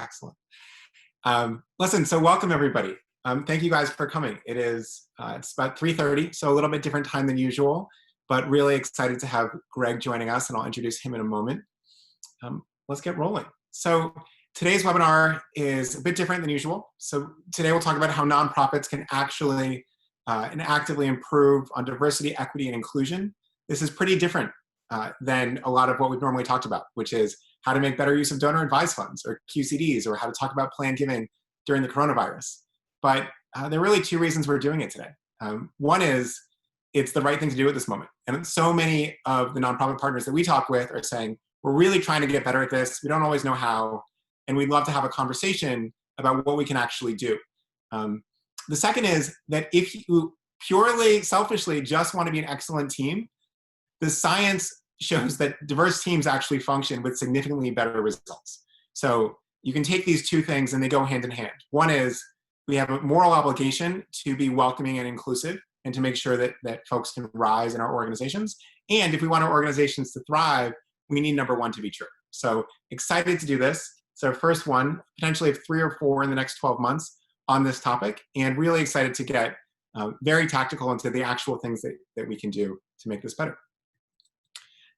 Excellent. Listen, so welcome everybody. Thank you guys for coming. It's about 3:30, so a little bit different time than usual, but really excited to have Greg joining us, and I'll introduce him in a moment. Let's get rolling. So today's webinar is a bit different than usual. So today we'll talk about how nonprofits can actually and actively improve on diversity, equity, and inclusion. This is pretty different than a lot of what we've normally talked about, which is how to make better use of donor advised funds, or QCDs, or how to talk about planned giving during the coronavirus. But there are really two reasons we're doing it today. One is it's the right thing to do at this moment. And so many of the nonprofit partners that we talk with are saying, we're really trying to get better at this. We don't always know how. And we'd love to have a conversation about what we can actually do. The second is that if you purely selfishly just want to be an excellent team, the science shows that diverse teams actually function with significantly better results. So you can take these two things and they go hand in hand. One is we have a moral obligation to be welcoming and inclusive and to make sure that folks can rise in our organizations. And if we want our organizations to thrive, we need number one to be true. So excited to do this. It's our first one, potentially 3 or 4 in the next 12 months on this topic, and really excited to get very tactical into the actual things that we can do to make this better.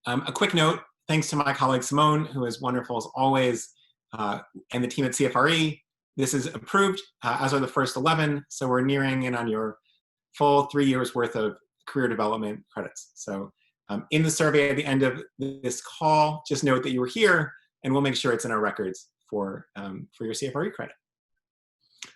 A quick note, thanks to my colleague Simone, who is wonderful as always, and the team at CFRE. This is approved, as are the first 11, so we're nearing in on your full 3 years worth of career development credits. So in the survey at the end of this call, just note that you were here, and we'll make sure it's in our records for your CFRE credit.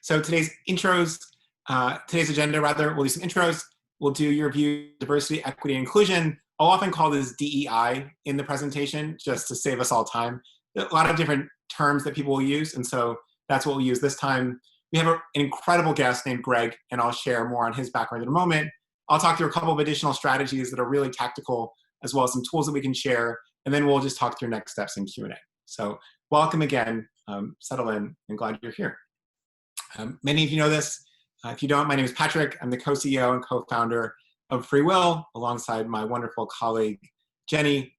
So today's agenda, we'll do some intros. We'll do your view, diversity, equity, and inclusion. I'll often call this DEI in the presentation, just to save us all time. There are a lot of different terms that people will use, and so that's what we'll use this time. We have an incredible guest named Greg, and I'll share more on his background in a moment. I'll talk through a couple of additional strategies that are really tactical, as well as some tools that we can share, and then we'll just talk through next steps in Q&A. So welcome again, settle in, and glad you're here. Many of you know this. If you don't, my name is Patrick. I'm the co-CEO and co-founder of FreeWill, alongside my wonderful colleague, Jenny.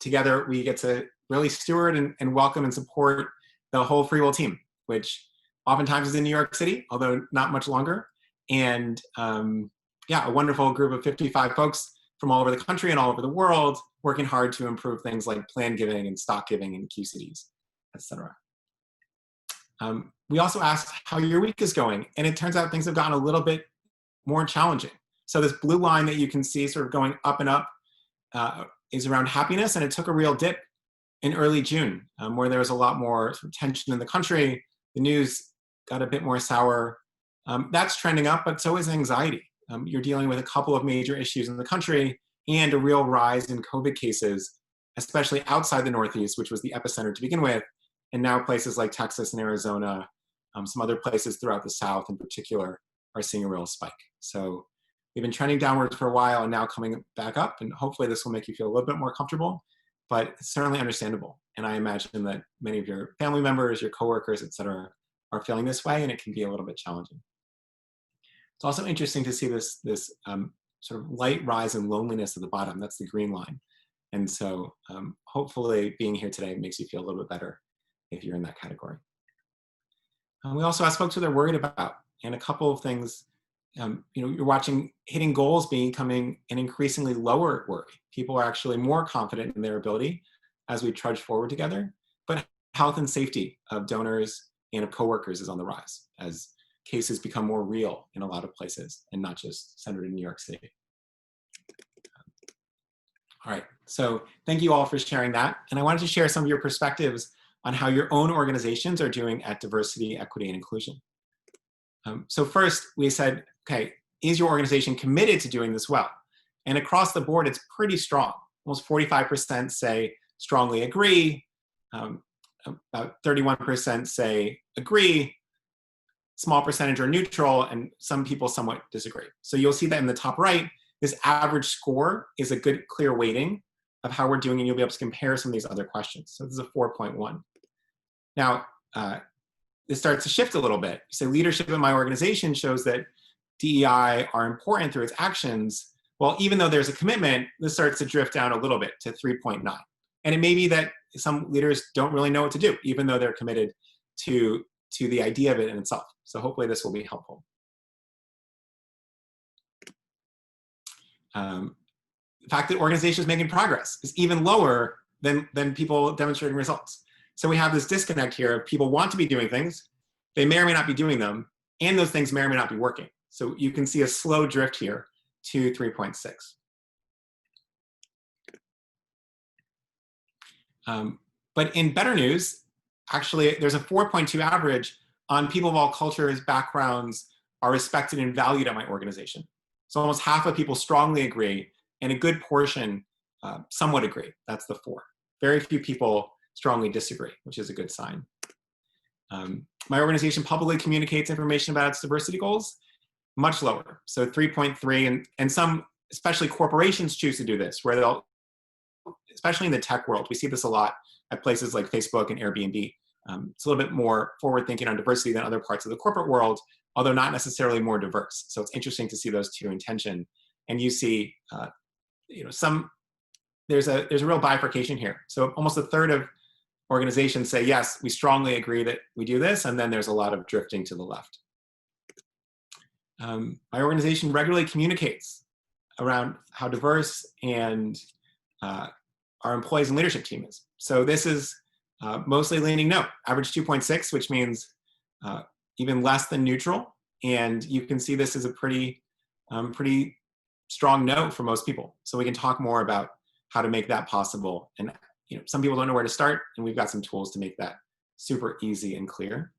Together, we get to really steward and welcome and support the whole FreeWill team, which oftentimes is in New York City, although not much longer. And yeah, a wonderful group of 55 folks from all over the country and all over the world, working hard to improve things like planned giving and stock giving and QCDs, etc. We also asked how your week is going, and it turns out things have gotten a little bit more challenging. So this blue line that you can see sort of going up and up is around happiness, and it took a real dip in early June, where there was a lot more sort of tension in the country. The news got a bit more sour. That's trending up, but so is anxiety. You're dealing with a couple of major issues in the country and a real rise in COVID cases, especially outside the Northeast, which was the epicenter to begin with, and now places like Texas and Arizona, some other places throughout the South in particular, are seeing a real spike. So we've been trending downwards for a while and now coming back up, and hopefully this will make you feel a little bit more comfortable, but it's certainly understandable. And I imagine that many of your family members, your coworkers, et cetera, are feeling this way, and it can be a little bit challenging. It's also interesting to see this sort of light rise in loneliness at the bottom. That's the green line. And so hopefully being here today makes you feel a little bit better if you're in that category. We also asked folks what they're worried about, and a couple of things. You're watching hitting goals becoming an increasingly lower worry. People are actually more confident in their ability as we trudge forward together, but health and safety of donors and of coworkers is on the rise as cases become more real in a lot of places and not just centered in New York City. All right, so thank you all for sharing that. And I wanted to share some of your perspectives on how your own organizations are doing at diversity, equity, and inclusion. So first, we said, okay, is your organization committed to doing this well? And across the board, it's pretty strong. Almost 45% say strongly agree, about 31% say agree, small percentage are neutral, and some people somewhat disagree. So you'll see that in the top right, this average score is a good, clear weighting of how we're doing, and you'll be able to compare some of these other questions. So this is a 4.1. Now, this starts to shift a little bit. So leadership in my organization shows that DEI are important through its actions. Well, even though there's a commitment, this starts to drift down a little bit to 3.9. And it may be that some leaders don't really know what to do, even though they're committed to the idea of it in itself. So hopefully this will be helpful. The fact that organizations making progress is even lower than people demonstrating results. So we have this disconnect here of people want to be doing things, they may or may not be doing them, and those things may or may not be working. So you can see a slow drift here to 3.6. But in better news, actually, there's a 4.2 average on people of all cultures, backgrounds, are respected and valued at my organization. So almost half of people strongly agree, and a good portion somewhat agree. That's the 4. Very few people strongly disagree, which is a good sign. My organization publicly communicates information about its diversity goals, much lower. So 3.3, and some, especially corporations, choose to do this, where they'll, especially in the tech world, we see this a lot at places like Facebook and Airbnb. It's a little bit more forward thinking on diversity than other parts of the corporate world, although not necessarily more diverse. So it's interesting to see those two in tension. And you see, there's a real bifurcation here. So almost a third of organizations say, yes, we strongly agree that we do this, and then there's a lot of drifting to the left. My organization regularly communicates around how diverse and our employees and leadership team is. So this is mostly leaning no, average 2.6, which means even less than neutral. And you can see this is a pretty strong no for most people. So we can talk more about how to make that possible. And some people don't know where to start, and we've got some tools to make that super easy and clear.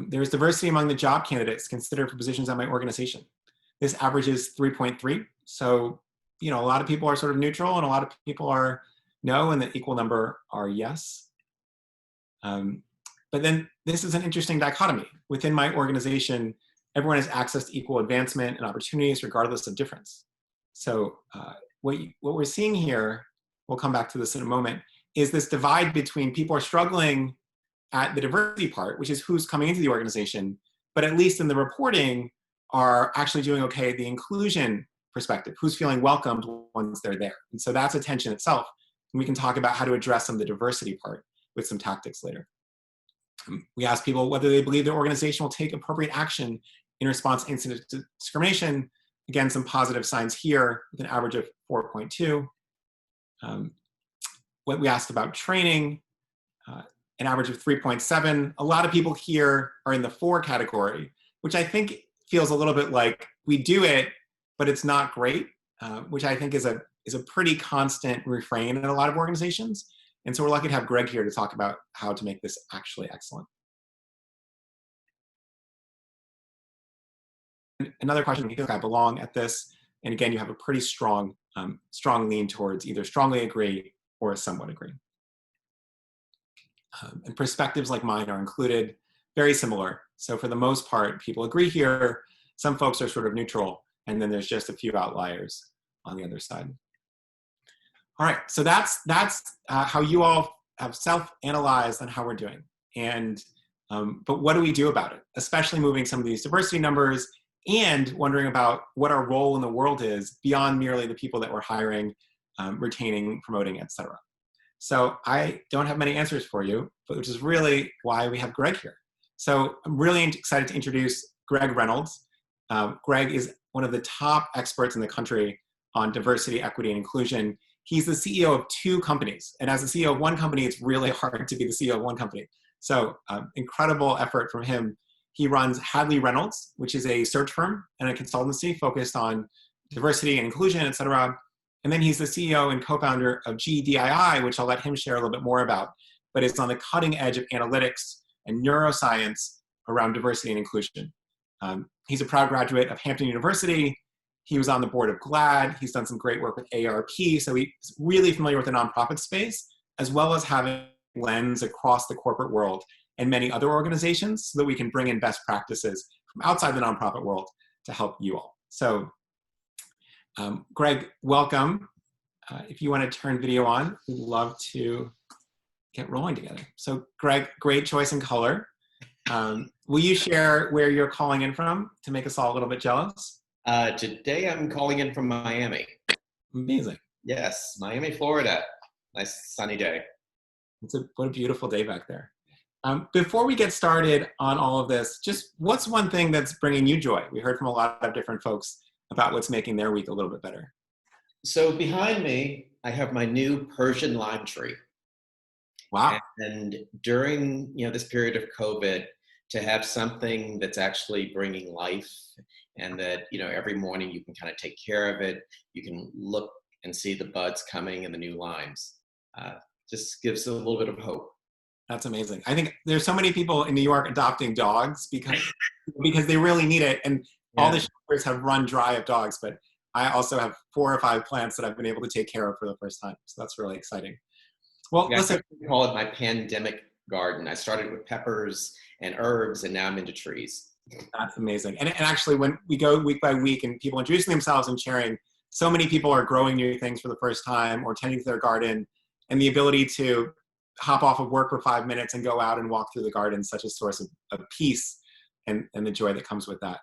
There's diversity among the job candidates considered for positions at my organization. This averages 3.3. So, a lot of people are sort of neutral, and a lot of people are no, and the equal number are yes. But then this is an interesting dichotomy. Within my organization, everyone has access to equal advancement and opportunities regardless of difference. So what we're seeing here, we'll come back to this in a moment, is this divide between people are struggling at the diversity part, which is who's coming into the organization, but at least in the reporting are actually doing okay at the inclusion perspective, who's feeling welcomed once they're there. And so that's a tension itself. And we can talk about how to address some of the diversity part with some tactics later. We ask people whether they believe their organization will take appropriate action in response to incident discrimination. Again, some positive signs here with an average of 4.2. What we asked about training, an average of 3.7. A lot of people here are in the 4 category, which I think feels a little bit like we do it, but it's not great, which I think is a pretty constant refrain in a lot of organizations. And so we're lucky to have Greg here to talk about how to make this actually excellent. Another question, do you think I belong at this? And again, you have a pretty strong lean towards either strongly agree or somewhat agree. And perspectives like mine are included, very similar. So for the most part, people agree here. Some folks are sort of neutral, and then there's just a few outliers on the other side. All right, so that's how you all have self-analyzed on how we're doing. And but what do we do about it? Especially moving some of these diversity numbers and wondering about what our role in the world is beyond merely the people that we're hiring, retaining, promoting, et cetera. So I don't have many answers for you, but which is really why we have Greg here. So I'm really excited to introduce Greg Reynolds. Greg is one of the top experts in the country on diversity, equity, and inclusion. He's the CEO of 2 companies. And as the CEO of one company, it's really hard to be the CEO of one company. So incredible effort from him. He runs Hadley-Reynolds, which is a search firm and a consultancy focused on diversity and inclusion, et cetera. And then he's the CEO and co-founder of g-dii, which I'll let him share a little bit more about, but it's on the cutting edge of analytics and neuroscience around diversity and inclusion. He's a proud graduate of Hampton University. He was on the board of GLAAD. He's done some great work with ARP. So he's really familiar with the nonprofit space, as well as having a lens across the corporate world and many other organizations so that we can bring in best practices from outside the nonprofit world to help you all. So Greg, welcome. If you want to turn video on, we'd love to get rolling together. So Greg, great choice in color. Will you share where you're calling in from to make us all a little bit jealous? Today I'm calling in from Miami. Amazing. Yes, Miami, Florida. Nice sunny day. What a beautiful day back there. Before we get started on all of this, just what's one thing that's bringing you joy? We heard from a lot of different folks about what's making their week a little bit better. So behind me, I have my new Persian lime tree. Wow. And during this period of COVID, to have something that's actually bringing life, and that every morning you can kind of take care of it, you can look and see the buds coming and the new limes, just gives a little bit of hope. That's amazing. I think there's so many people in New York adopting dogs because they really need it, and all the shelters have run dry of dogs. But I also have 4 or 5 plants that I've been able to take care of for the first time, so that's really exciting. Well, listen, I call it my pandemic garden. I started with peppers and herbs, and now I'm into trees. That's amazing. And actually, when we go week by week and people introducing themselves and sharing, so many people are growing new things for the first time or tending to their garden, and the ability to hop off of work for 5 minutes and go out and walk through the garden is such a source of peace and the joy that comes with that.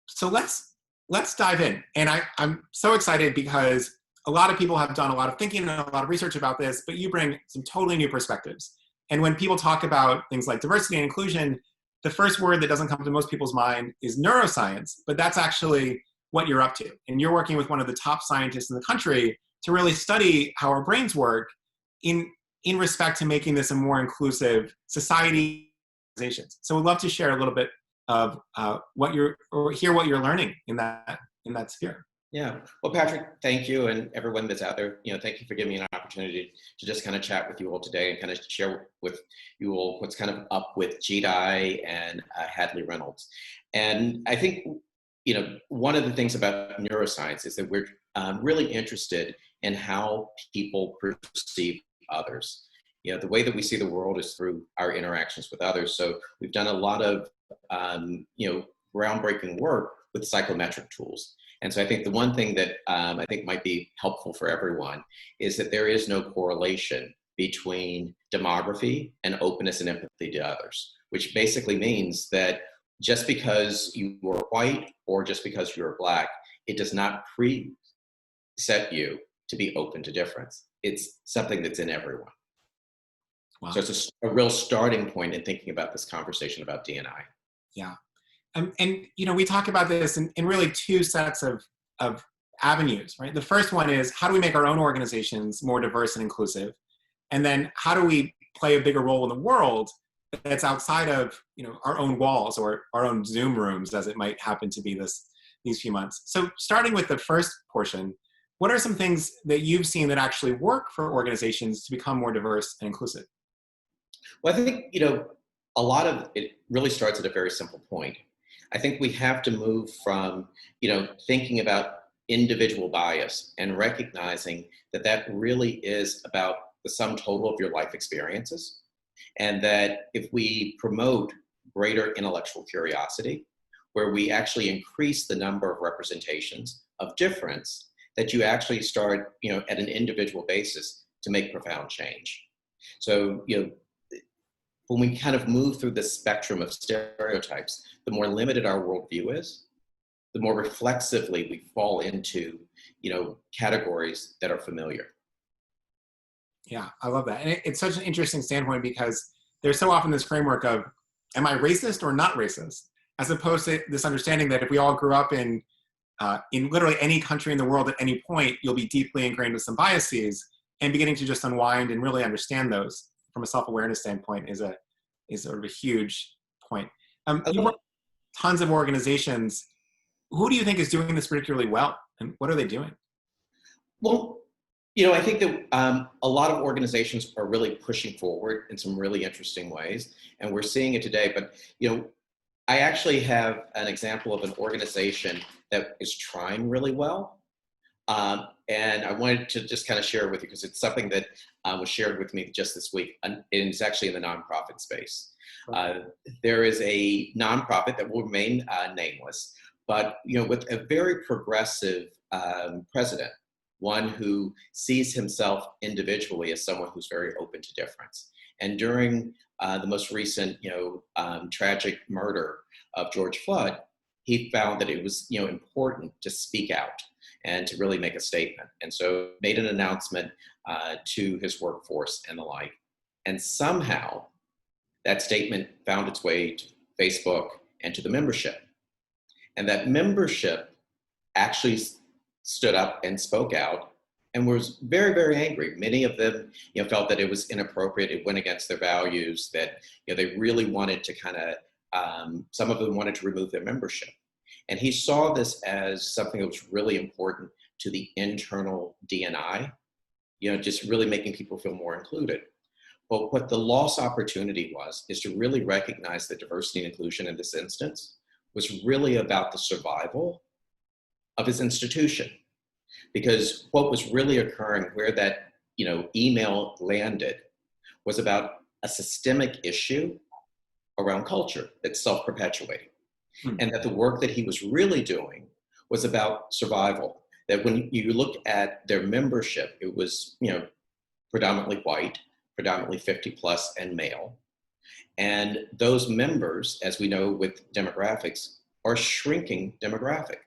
So let's dive in. And I'm so excited because a lot of people have done a lot of thinking and a lot of research about this, but you bring some totally new perspectives. And when people talk about things like diversity and inclusion, the first word that doesn't come to most people's mind is neuroscience, but that's actually what you're up to. And you're working with one of the top scientists in the country to really study how our brains work in respect to making this a more inclusive society. So we'd love to share a little bit of hear what you're learning in that sphere. Yeah. Well, Patrick, thank you. And everyone that's out there, thank you for giving me an opportunity to just kind of chat with you all today and kind of share with you all what's kind of up with g-dii and Hadley-Reynolds. And I think, one of the things about neuroscience is that we're really interested in how people perceive others. The way that we see the world is through our interactions with others. So we've done a lot of, groundbreaking work with psychometric tools. And so I think the one thing that I think might be helpful for everyone is that there is no correlation between demography and openness and empathy to others, which basically means that just because you are white or just because you're Black, it does not preset you to be open to difference. It's something that's in everyone. Wow. So it's a real starting point in thinking about this conversation about D&I. Yeah. And we talk about this in really 2 sets of avenues, right? The first one is, how do we make our own organizations more diverse and inclusive? And then how do we play a bigger role in the world that's outside of our own walls or our own Zoom rooms, as it might happen to be these few months. So starting with the first portion, what are some things that you've seen that actually work for organizations to become more diverse and inclusive? Well, I think, a lot of it really starts at a very simple point. I think we have to move from, thinking about individual bias and recognizing that really is about the sum total of your life experiences. And that if we promote greater intellectual curiosity, where we actually increase the number of representations of difference, that you actually start, at an individual basis to make profound change. So, when we kind of move through the spectrum of stereotypes, the more limited our worldview is, the more reflexively we fall into, categories that are familiar. Yeah, I love that. And it's such an interesting standpoint because there's so often this framework of, am I racist or not racist? As opposed to this understanding that if we all grew up in literally any country in the world at any point, you'll be deeply ingrained with some biases, and beginning to just unwind and really understand those from a self-awareness standpoint is sort of a huge point. You work with tons of organizations. Who do you think is doing this particularly well, and what are they doing? Well, I think that a lot of organizations are really pushing forward in some really interesting ways, and we're seeing it today. But, I actually have an example of an organization that is trying really well. And I wanted to just kind of share it with you because it's something that was shared with me just this week, and it's actually in the nonprofit space. There is a nonprofit that will remain nameless, but with a very progressive president, one who sees himself individually as someone who's very open to difference. And during the most recent, tragic murder of George Floyd, he found that it was, important to speak out. and to really make a statement. And so made an announcement to his workforce and the like. And somehow that statement found its way to Facebook and to the membership. And that membership actually stood up and spoke out and was very, very angry. Many of them, felt that it was inappropriate. It went against their values, that, they really wanted to kind of, some of them wanted to remove their membership. And he saw this as something that was really important to the internal D&I, just really making people feel more included. But what the lost opportunity is to really recognize that diversity and inclusion in this instance was really about the survival of his institution. Because what was really occurring where that, email landed was about a systemic issue around culture that's self-perpetuating. And that the work that he was really doing was about survival. That when you look at their membership, it was, predominantly white, predominantly 50 plus and male. And those members, as we know with demographics, are shrinking demographic.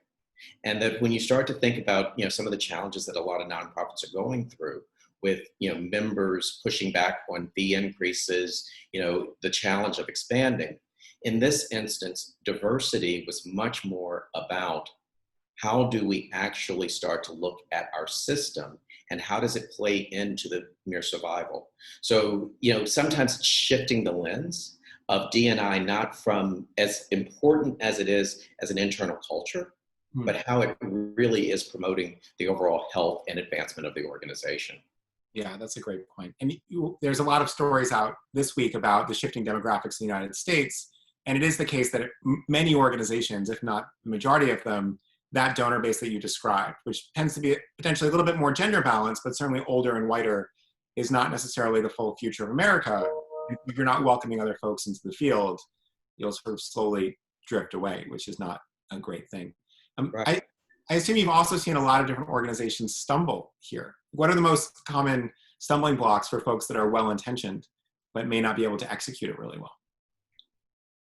And that when you start to think about, some of the challenges that a lot of nonprofits are going through with, members pushing back on fee increases, the challenge of expanding. In this instance, diversity was much more about how do we actually start to look at our system and how does it play into the mere survival. So, sometimes it's shifting the lens of D&I, not from as important as it is as an internal culture, but how it really is promoting the overall health and advancement of the organization. Yeah, that's a great point. And there's a lot of stories out this week about the shifting demographics in the United States. And it is the case that many organizations, if not the majority of them, that donor base that you described, which tends to be potentially a little bit more gender balanced, but certainly older and whiter, is not necessarily the full future of America. If you're not welcoming other folks into the field, you'll sort of slowly drift away, which is not a great thing. Right. I assume you've also seen a lot of different organizations stumble here. What are the most common stumbling blocks for folks that are well-intentioned, but may not be able to execute it really well?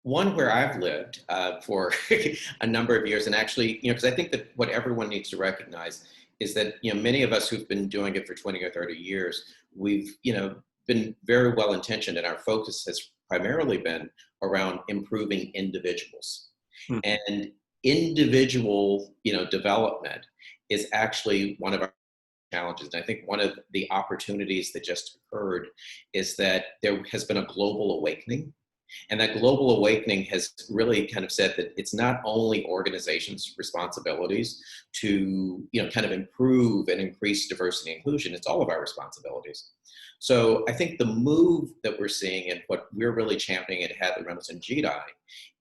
One where I've lived for a number of years, and actually, because I think that what everyone needs to recognize is that, many of us who've been doing it for 20 or 30 years, we've, been very well-intentioned, and our focus has primarily been around improving individuals. And individual, development is actually one of our challenges. And I think one of the opportunities that just occurred is that there has been a global awakening. And that global awakening has really kind of said that it's not only organizations' responsibilities to, kind of improve and increase diversity and inclusion, it's all of our responsibilities. So I think the move that we're seeing and what we're really championing at Hadley-Reynolds and g-dii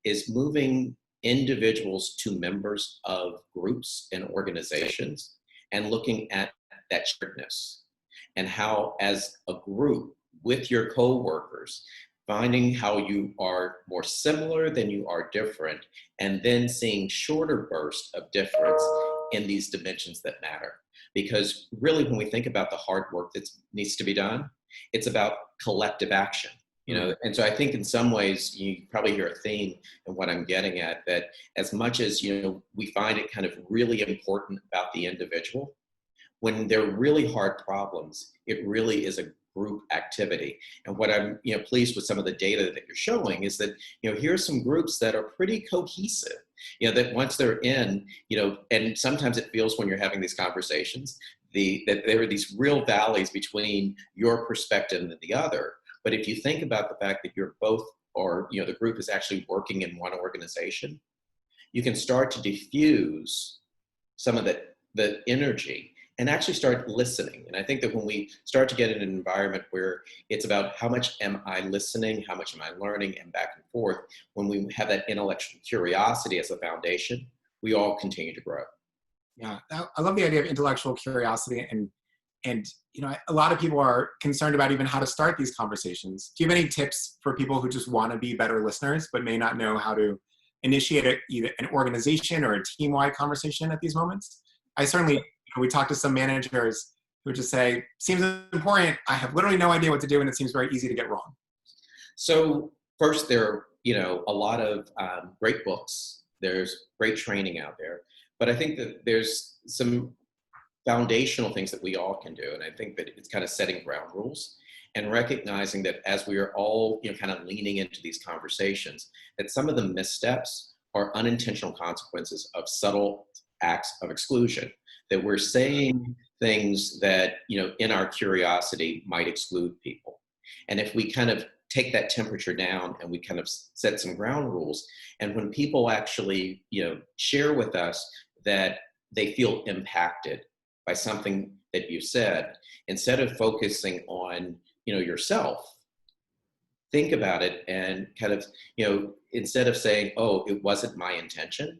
is moving individuals to members of groups and organizations and looking at that sharedness and how, as a group with your co-workers, finding how you are more similar than you are different, and then seeing shorter bursts of difference in these dimensions that matter. Because really, when we think about the hard work that needs to be done, it's about collective action. And so I think in some ways you probably hear a theme in what I'm getting at, that as much as, we find it kind of really important about the individual, when they're really hard problems, it really is a group activity. And what I'm, pleased with some of the data that you're showing is that, here are some groups that are pretty cohesive, that once they're in, and sometimes it feels when you're having these conversations, that there are these real valleys between your perspective and the other. But if you think about the fact that you're both, or the group is actually working in one organization, you can start to diffuse some of the energy and actually start listening. And I think that when we start to get in an environment where it's about how much am I listening, how much am I learning, and back and forth, when we have that intellectual curiosity as a foundation, we all continue to grow. Yeah, I love the idea of intellectual curiosity, and a lot of people are concerned about even how to start these conversations. Do you have any tips for people who just want to be better listeners but may not know how to initiate either an organization or a team-wide conversation at these moments? I certainly, we talk to some managers who just say, seems important, I have literally no idea what to do, and it seems very easy to get wrong. So first, there are, a lot of great books. There's great training out there. But I think that there's some foundational things that we all can do. And I think that it's kind of setting ground rules and recognizing that as we are all, kind of leaning into these conversations, that some of the missteps are unintentional consequences of subtle acts of exclusion, that we're saying things that, in our curiosity might exclude people. And if we kind of take that temperature down and we kind of set some ground rules, and when people actually, share with us that they feel impacted by something that you said, instead of focusing on, yourself, think about it and kind of, instead of saying, oh, it wasn't my intention,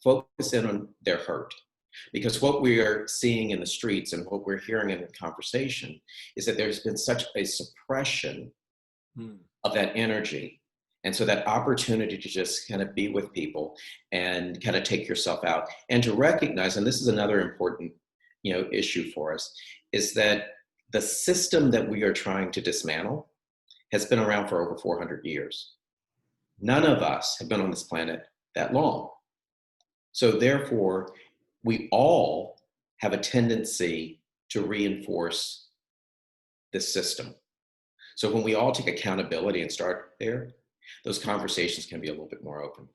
focus in on their hurt. Because what we are seeing in the streets and what we're hearing in the conversation is that there's been such a suppression of that energy. And so that opportunity to just kind of be with people and kind of take yourself out and to recognize, and this is another important, issue for us, is that the system that we are trying to dismantle has been around for over 400 years. None of us have been on this planet that long. So therefore, we all have a tendency to reinforce this system. So when we all take accountability and start there, those conversations can be a little bit more open.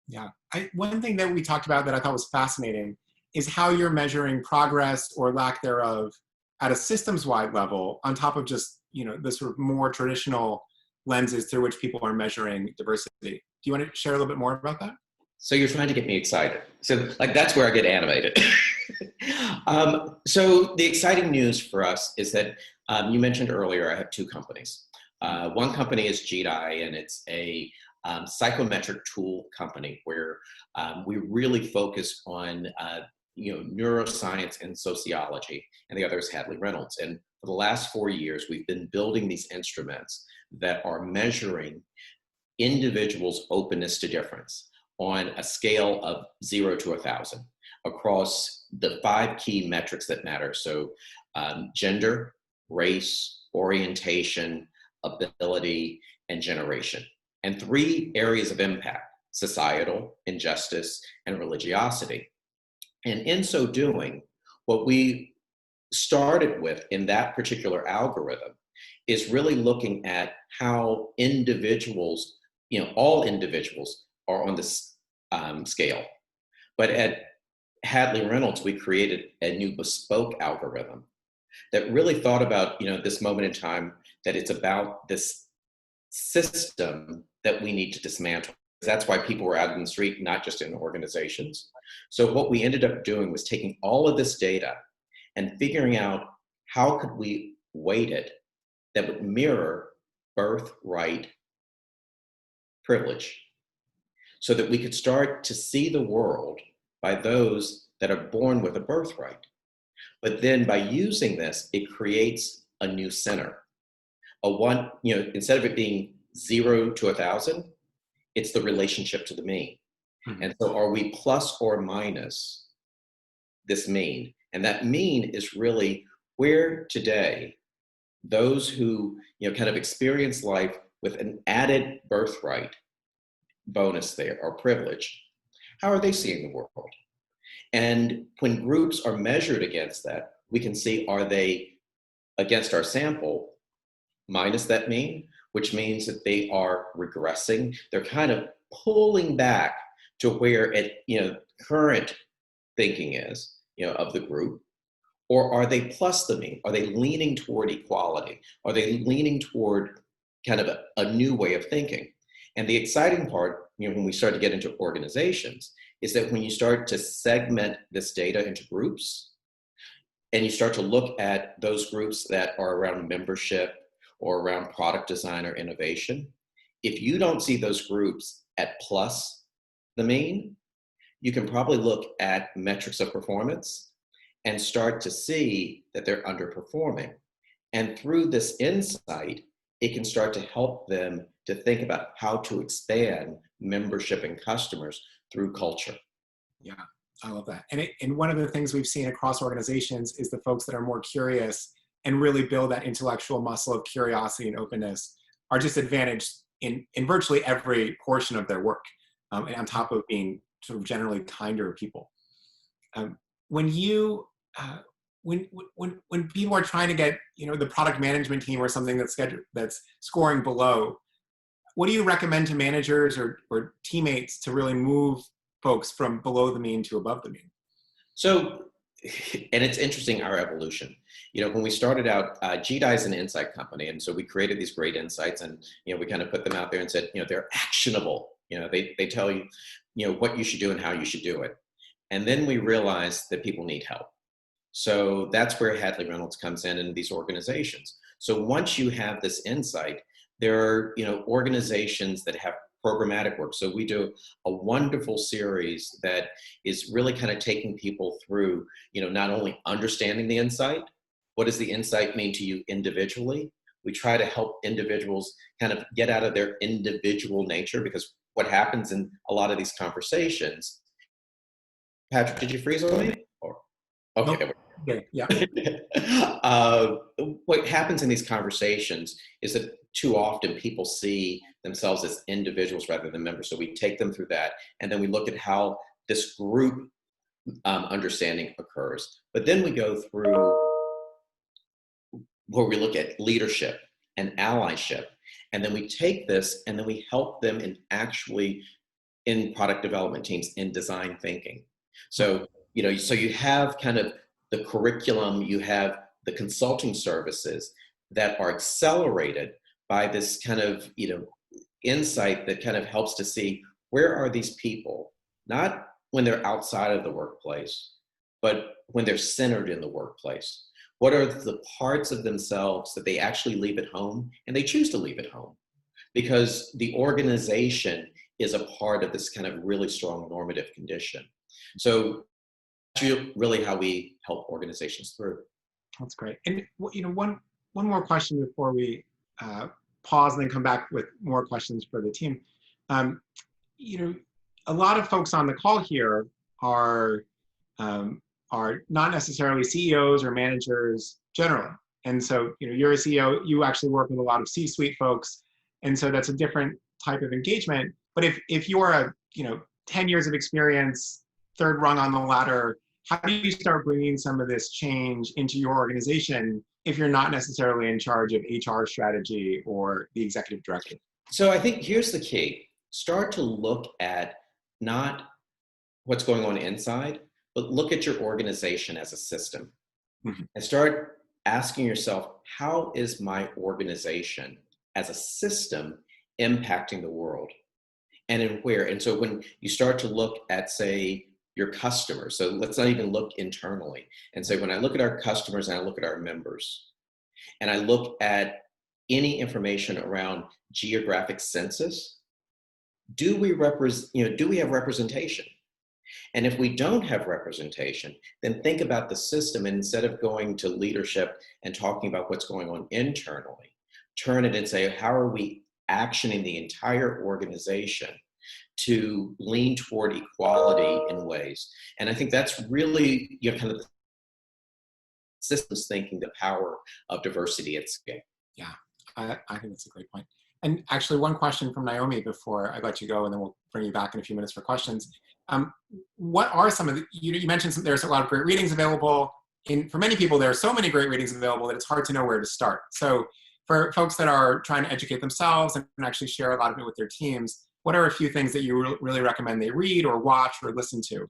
Yeah. One thing that we talked about that I thought was fascinating is how you're measuring progress or lack thereof at a systems-wide level on top of just, the sort of more traditional lenses through which people are measuring diversity. Do you want to share a little bit more about that? So you're trying to get me excited. So that's where I get animated. So the exciting news for us is that you mentioned earlier, I have two companies. One company is g-dii, and it's a psychometric tool company where we really focus on neuroscience and sociology, and the other is Hadley-Reynolds. And for the last 4 years, we've been building these instruments that are measuring individuals' openness to difference on a scale of 0 to 1,000 across the 5 key metrics that matter. So gender, race, orientation, ability, and generation. And 3 areas of impact: societal, injustice, and religiosity. And in so doing, what we started with in that particular algorithm is really looking at how individuals, all individuals are on this scale. But at Hadley-Reynolds, we created a new bespoke algorithm that really thought about, this moment in time, that it's about this system that we need to dismantle. That's why people were out in the street, not just in organizations. So what we ended up doing was taking all of this data and figuring out how could we weight it that would mirror birthright privilege, so that we could start to see the world by those that are born with a birthright. But then by using this, it creates a new center. Instead of it being 0 to 1,000, it's the relationship to the mean. Mm-hmm. And so are we plus or minus this mean? And that mean is really where today those who kind of experience life with an added birthright bonus there or privilege, how are they seeing the world? And when groups are measured against that, we can see, are they against our sample minus that mean, which means that they are regressing. They're kind of pulling back to where current thinking is, of the group. Or are they plus the mean? Are they leaning toward equality? Are they leaning toward kind of a new way of thinking? And the exciting part, when we start to get into organizations, is that when you start to segment this data into groups, and you start to look at those groups that are around membership or around product design or innovation, if you don't see those groups at plus the mean, you can probably look at metrics of performance and start to see that they're underperforming. And through this insight, it can start to help them to think about how to expand membership and customers through culture. Yeah, I love that. And one of the things we've seen across organizations is the folks that are more curious and really build that intellectual muscle of curiosity and openness are just advantaged in virtually every portion of their work, and on top of being sort of generally kinder people. When you when people are trying to get the product management team or something that's scoring below, what do you recommend to managers or teammates to really move folks from below the mean to above the mean? So, and it's interesting, our evolution. When we started out, g-dii is an insight company. And so we created these great insights and, we kind of put them out there and said, they're actionable. They tell you, what you should do and how you should do it. And then we realized that people need help. So that's where Hadley-Reynolds comes in these organizations. So once you have this insight, there are, organizations that have programmatic work. So we do a wonderful series that is really kind of taking people through, not only understanding the insight, what does the insight mean to you individually? We try to help individuals kind of get out of their individual nature, because what happens in a lot of these conversations, Patrick, did you freeze on me? Okay. Nope. Yeah. What happens in these conversations is that too often people see themselves as individuals rather than members. So we take them through that, and then we look at how this group understanding occurs. But then we go through where we look at leadership and allyship, and then we take this and then we help them in product development teams in design thinking. So so you have kind of the curriculum, you have the consulting services that are accelerated by this kind of insight that kind of helps to see where are these people, not when they're outside of the workplace, but when they're centered in the workplace. What are the parts of themselves that they actually leave at home, and they choose to leave at home because the organization is a part of this kind of really strong normative condition. So that's really how we help organizations through. That's great. And one more question before we pause and then come back with more questions for the team. A lot of folks on the call here are not necessarily CEOs or managers generally. And so, you're a CEO, you actually work with a lot of C-suite folks. And so that's a different type of engagement. But if you're 10 years of experience, third rung on the ladder, how do you start bringing some of this change into your organization if you're not necessarily in charge of HR strategy or the executive director? So I think here's the key. Start to look at not what's going on inside, but look at your organization as a system. Mm-hmm. And start asking yourself, how is my organization as a system impacting the world? And in where? And so when you start to look at, say, your customers, so let's not even look internally, and say, when I look at our customers and I look at our members, and I look at any information around geographic census, do we have representation? And if we don't have representation, then think about the system, and instead of going to leadership and talking about what's going on internally, turn it and say, how are we actioning the entire organization to lean toward equality in ways? And I think that's really kind of systems thinking, the power of diversity at scale. Yeah, I think that's a great point. And actually, one question from Naomi before I let you go, and then we'll bring you back in a few minutes for questions. What are some of the, you mentioned there's a lot of great readings available. For many people, there are so many great readings available that it's hard to know where to start. So for folks that are trying to educate themselves and actually share a lot of it with their teams, what are a few things that you really recommend they read or watch or listen to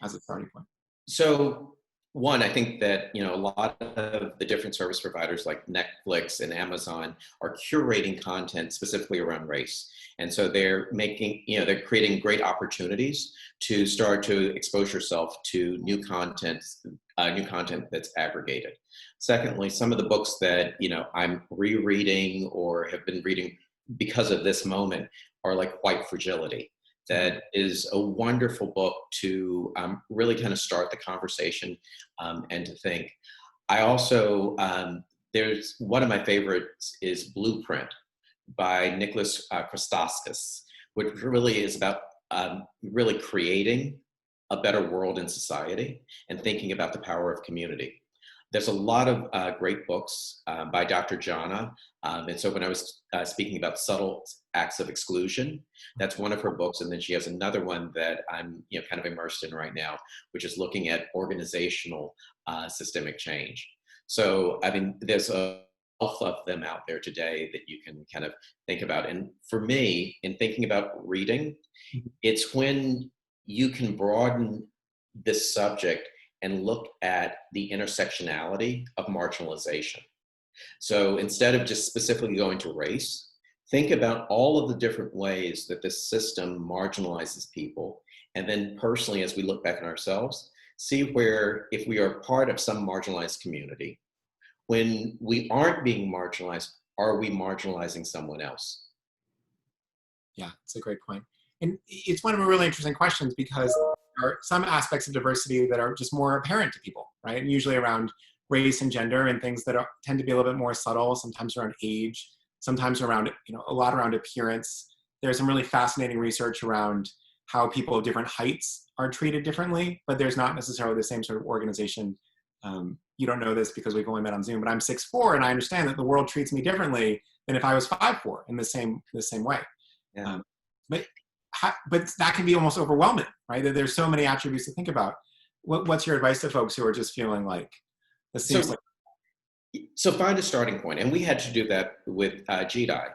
as a starting point? So one, I think that a lot of the different service providers like Netflix and Amazon are curating content specifically around race. And so they're they're creating great opportunities to start to expose yourself to new content that's aggregated. Secondly, some of the books that I'm rereading or have been reading because of this moment are like White Fragility. That is a wonderful book to really kind of start the conversation and to think. I also, there's one of my favorites is Blueprint by Nicholas Christakis, which really is about really creating a better world in society and thinking about the power of community. there's a lot of great books by Dr. Jana. And so when I was speaking about subtle acts of exclusion, that's one of her books. And then she has another one that I'm kind of immersed in right now, which is looking at organizational systemic change. So, I mean, there's a wealth of them out there today that you can kind of think about. And for me, in thinking about reading, it's when you can broaden this subject and look at the intersectionality of marginalization. So instead of just specifically going to race, think about all of the different ways that this system marginalizes people. And then personally, as we look back at ourselves, see where, if we are part of some marginalized community, when we aren't being marginalized, are we marginalizing someone else? Yeah, it's a great point. And it's one of the really interesting questions because there are some aspects of diversity that are just more apparent to people, right? And usually around race and gender and things that tend to be a little bit more subtle, sometimes around age, sometimes around, a lot around appearance. There's some really fascinating research around how people of different heights are treated differently, but there's not necessarily the same sort of organization. You don't know this because we've only met on Zoom, but I'm 6'4", and I understand that the world treats me differently than if I was 5'4" in the same way. Yeah. But that can be almost overwhelming, right? That there's so many attributes to think about. What's your advice to folks who are just feeling like this seems So find a starting point, and we had to do that with g-dii.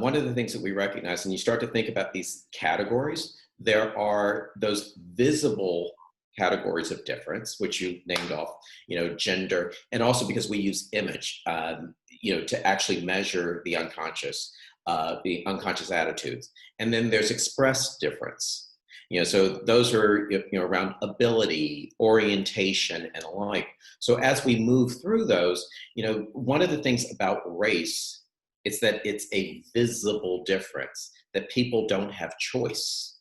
One of the things that we recognize, and you start to think about these categories, there are those visible categories of difference, which you named off, gender, and also because we use image, to actually measure the unconscious attitudes. And then there's expressed difference. So those are around ability, orientation, and alike. So as we move through those, one of the things about race is that it's a visible difference, that people don't have choice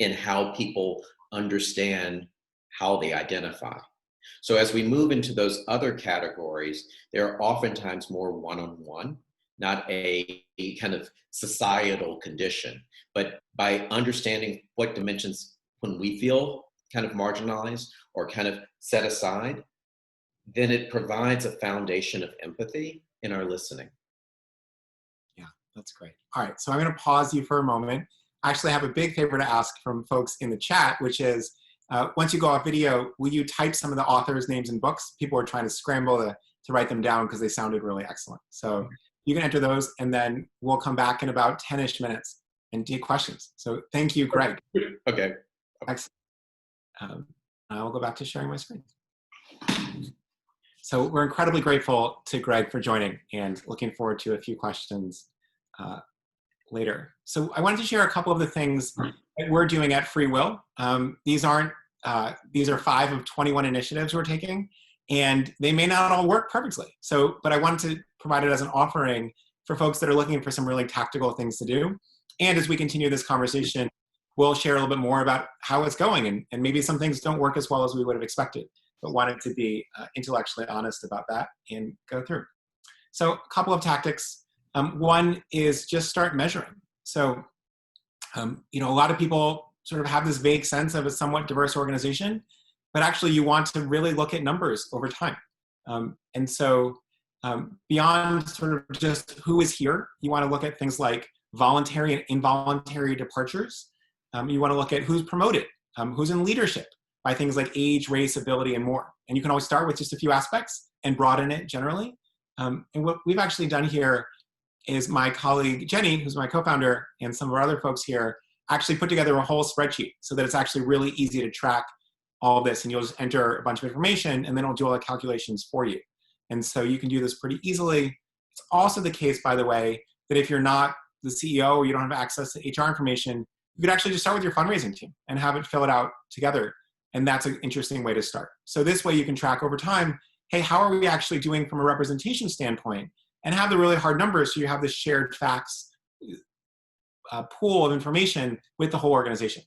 in how people understand how they identify. So as we move into those other categories, they're oftentimes more one-on-one, not a kind of societal condition, but by understanding what dimensions when we feel kind of marginalized or kind of set aside, then it provides a foundation of empathy in our listening. Yeah, that's great. All right, so I'm going to pause you for a moment. I actually have a big favor to ask from folks in the chat, which is once you go off video, will you type some of the authors' names and books? People are trying to scramble to write them down because they sounded really excellent. So you can enter those, and then we'll come back in about 10-ish minutes and take questions. So thank you, Greg. Okay. Excellent. I will go back to sharing my screen. So we're incredibly grateful to Greg for joining and looking forward to a few questions later. So I wanted to share a couple of the things that we're doing at FreeWill. These are 5 of 21 initiatives we're taking, and they may not all work perfectly. But I wanted to provide it as an offering for folks that are looking for some really tactical things to do. And as we continue this conversation, we'll share a little bit more about how it's going, and maybe some things don't work as well as we would have expected, but wanted to be intellectually honest about that and go through. So a couple of tactics. One is just start measuring. So, a lot of people sort of have this vague sense of a somewhat diverse organization, but actually you want to really look at numbers over time. And so beyond sort of just who is here, you want to look at things like voluntary and involuntary departures. You want to look at who's promoted, who's in leadership by things like age, race, ability, and more. And you can always start with just a few aspects and broaden it generally. And what we've actually done here is my colleague Jenny, who's my co-founder, and some of our other folks here actually put together a whole spreadsheet so that it's actually really easy to track all of this, and you'll just enter a bunch of information and then it'll do all the calculations for you. And so you can do this pretty easily. It's also the case, by the way, that if you're not the CEO or you don't have access to HR information, you could actually just start with your fundraising team and have it fill it out together. And that's an interesting way to start. So this way you can track over time, hey, how are we actually doing from a representation standpoint? And have the really hard numbers so you have this shared facts pool of information with the whole organization.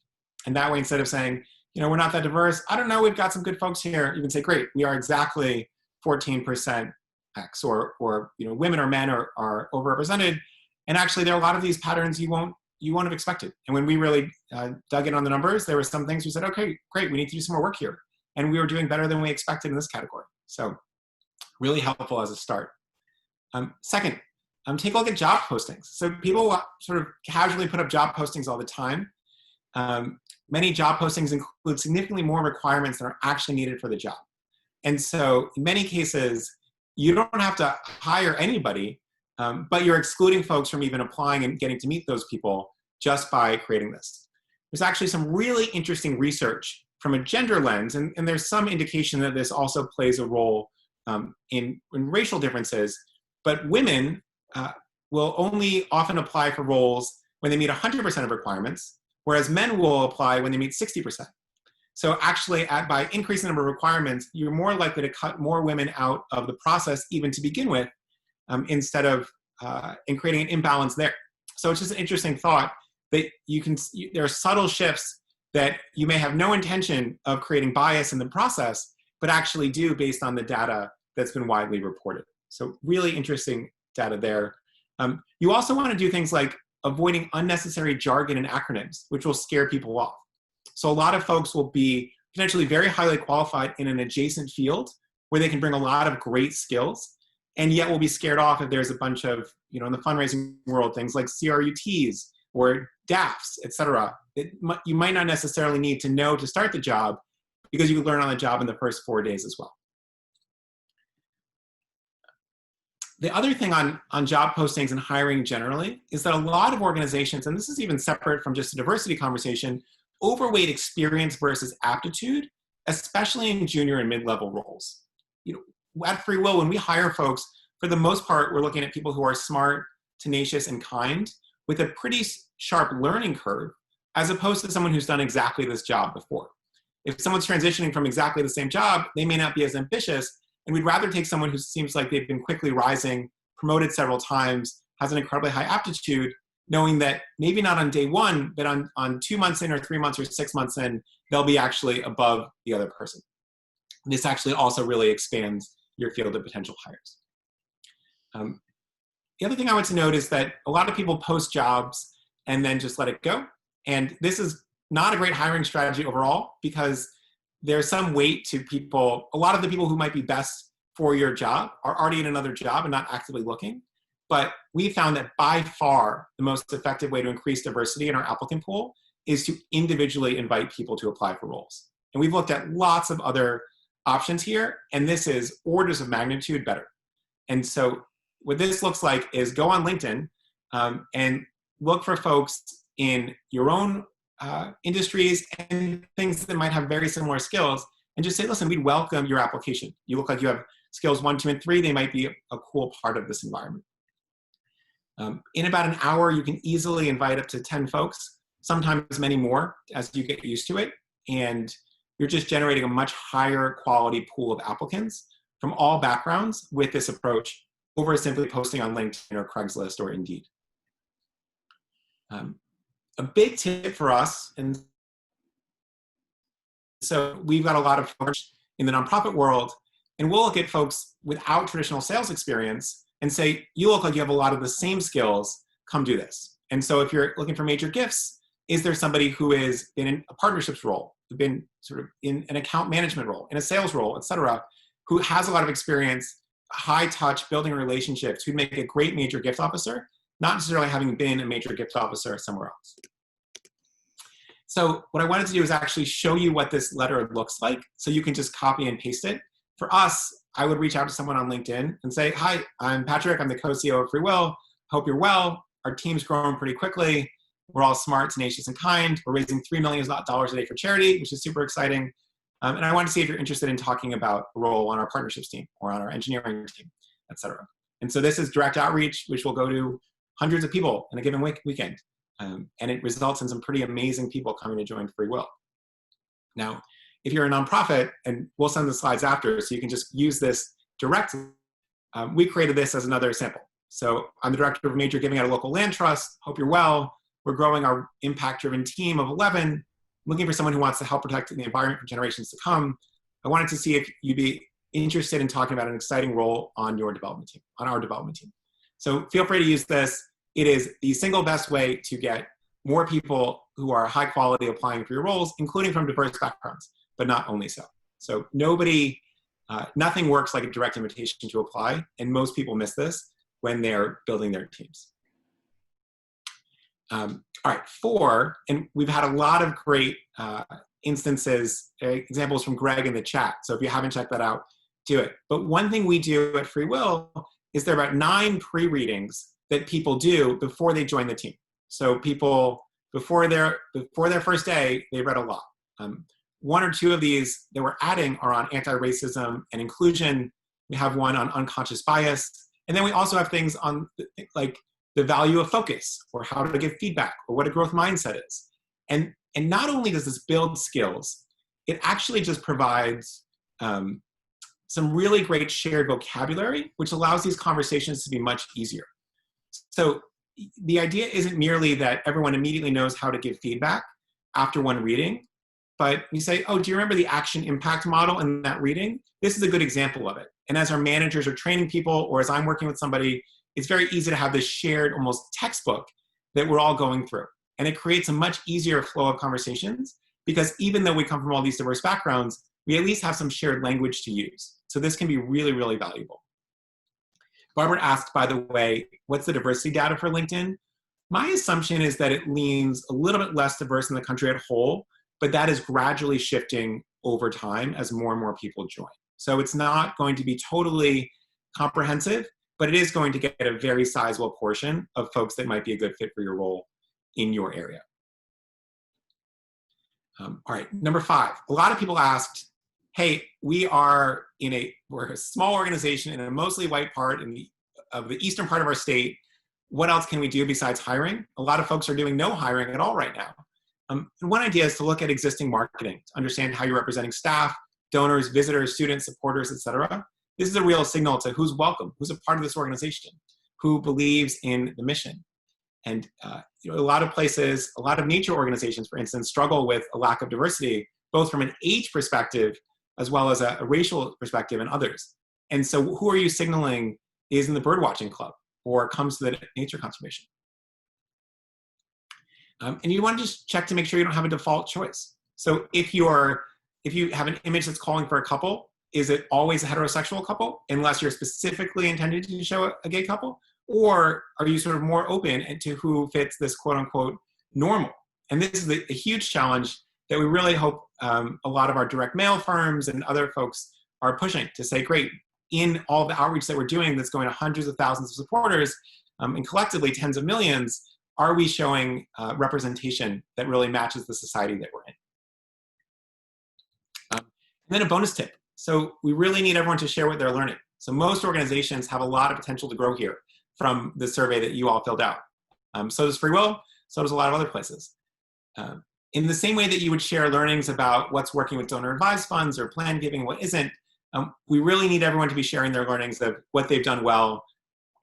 And that way, instead of saying, we're not that diverse, I don't know, we've got some good folks here, you can say, great, we are exactly 14% X, or women or men are overrepresented. And actually, there are a lot of these patterns you won't have expected. And when we really dug in on the numbers, there were some things we said, okay, great, we need to do some more work here. And we were doing better than we expected in this category. So Really helpful as a start. Second, take a look at job postings. So people sort of casually put up job postings all the time. Many job postings include significantly more requirements than are actually needed for the job. And so in many cases, you don't have to hire anybody, but you're excluding folks from even applying and getting to meet those people just by creating this. There's actually some really interesting research from a gender lens, and there's some indication that this also plays a role in racial differences, but women will only often apply for roles when they meet 100% of requirements, whereas men will apply when they meet 60%. So actually, by increasing the number of requirements, you're more likely to cut more women out of the process even to begin with, instead of in creating an imbalance there. So it's just an interesting thought that there are subtle shifts that you may have no intention of creating bias in the process, but actually do based on the data that's been widely reported. So really interesting data there. You also want to do things like avoiding unnecessary jargon and acronyms, which will scare people off. So a lot of folks will be potentially very highly qualified in an adjacent field where they can bring a lot of great skills, and yet will be scared off if there's a bunch of, in the fundraising world, things like CRUTs or DAFs, et cetera. You might not necessarily need to know to start the job because you can learn on the job in the first 4 days as well. The other thing on job postings and hiring generally is that a lot of organizations, and this is even separate from just a diversity conversation, overweight experience versus aptitude, especially in junior and mid-level roles. At FreeWill, when we hire folks, for the most part, we're looking at people who are smart, tenacious, and kind, with a pretty sharp learning curve, as opposed to someone who's done exactly this job before. If someone's transitioning from exactly the same job, they may not be as ambitious, and we'd rather take someone who seems like they've been quickly rising, promoted several times, has an incredibly high aptitude, knowing that maybe not on day one, but on 2 months in or 3 months or 6 months in, they'll be actually above the other person. This actually also really expands your field of potential hires. The other thing I want to note is that a lot of people post jobs and then just let it go. And this is not a great hiring strategy overall, because there's some weight to people. A lot of the people who might be best for your job are already in another job and not actively looking. But we found that by far the most effective way to increase diversity in our applicant pool is to individually invite people to apply for roles. And we've looked at lots of other options here, and this is orders of magnitude better. And so what this looks like is go on LinkedIn and look for folks in your own industries and things that might have very similar skills, and just say, listen, we'd welcome your application. You look like you have skills 1, 2, and 3. They might be a cool part of this environment. In about an hour, you can easily invite up to 10 folks, sometimes many more as you get used to it. And you're just generating a much higher quality pool of applicants from all backgrounds with this approach over simply posting on LinkedIn or Craigslist or Indeed. A big tip for us, and so we've got a lot of folks in the nonprofit world, and we'll look at folks without traditional sales experience and say, you look like you have a lot of the same skills, come do this. And so if you're looking for major gifts, is there somebody who is in a partnerships role, who's been sort of in an account management role, in a sales role, et cetera, who has a lot of experience, high touch, building relationships, who'd make a great major gift officer, not necessarily having been a major gift officer somewhere else. So what I wanted to do is actually show you what this letter looks like, so you can just copy and paste it. For us, I would reach out to someone on LinkedIn and say, hi, I'm Patrick, I'm the co-CEO of FreeWill, hope you're well. Our team's growing pretty quickly. We're all smart, tenacious, and kind. We're raising $3 million a day for charity, which is super exciting. And I want to see if you're interested in talking about a role on our partnerships team or on our engineering team, et cetera. And so this is direct outreach, which will go to hundreds of people in a given weekend. And it results in some pretty amazing people coming to join FreeWill. Now, if you're a nonprofit, and we'll send the slides after, so you can just use this directly, we created this as another sample. So I'm the director of major giving at a local land trust. Hope you're well. We're growing our impact-driven team of 11, looking for someone who wants to help protect the environment for generations to come. I wanted to see if you'd be interested in talking about an exciting role on your development team, on our development team. So feel free to use this. It is the single best way to get more people who are high quality applying for your roles, including from diverse backgrounds, but not only so. So nobody Nothing works like a direct invitation to apply, and most people miss this when they're building their teams. All right, 4, and we've had a lot of great instances, examples from Greg in the chat. So if you haven't checked that out, do it. But one thing we do at FreeWill is there are about 9 pre-readings that people do before they join the team. So people, before their first day, they read a lot. 1 or 2 of these that we're adding are on anti-racism and inclusion. We have one on unconscious bias. And then we also have things on like the value of focus, or how to give feedback, or what a growth mindset is. And not only does this build skills, it actually just provides some really great shared vocabulary, which allows these conversations to be much easier. So the idea isn't merely that everyone immediately knows how to give feedback after one reading, but you say, oh, do you remember the action impact model in that reading? This is a good example of it. And as our managers are training people, or as I'm working with somebody, it's very easy to have this shared almost textbook that we're all going through. And it creates a much easier flow of conversations, because even though we come from all these diverse backgrounds, we at least have some shared language to use. So this can be really, really valuable. Barbara asked, by the way, what's the diversity data for LinkedIn? My assumption is that it leans a little bit less diverse in the country as a whole, but that is gradually shifting over time as more and more people join. So it's not going to be totally comprehensive, but it is going to get a very sizable portion of folks that might be a good fit for your role in your area. All right, number 5. A lot of people asked, hey, we're a small organization in a mostly white part of the eastern part of our state. What else can we do besides hiring? A lot of folks are doing no hiring at all right now. And one idea is to look at existing marketing, to understand how you're representing staff, donors, visitors, students, supporters, etc. This is a real signal to who's welcome, who's a part of this organization, who believes in the mission. And a lot of places, a lot of nature organizations, for instance, struggle with a lack of diversity, both from an age perspective as well as a racial perspective and others. And so who are you signaling is in the birdwatching club or comes to the nature conservation? And you want to just check to make sure you don't have a default choice. So if you have an image that's calling for a couple, is it always a heterosexual couple unless you're specifically intended to show a gay couple? Or are you sort of more open to who fits this quote unquote normal? And this is a huge challenge that we really hope a lot of our direct mail firms and other folks are pushing to say, great, in all the outreach that we're doing that's going to hundreds of thousands of supporters and collectively tens of millions, are we showing representation that really matches the society that we're in? And then a bonus tip. So we really need everyone to share what they're learning. So most organizations have a lot of potential to grow here from the survey that you all filled out. So does FreeWill, so does a lot of other places. In the same way that you would share learnings about what's working with donor advised funds or plan giving, what isn't, we really need everyone to be sharing their learnings of what they've done well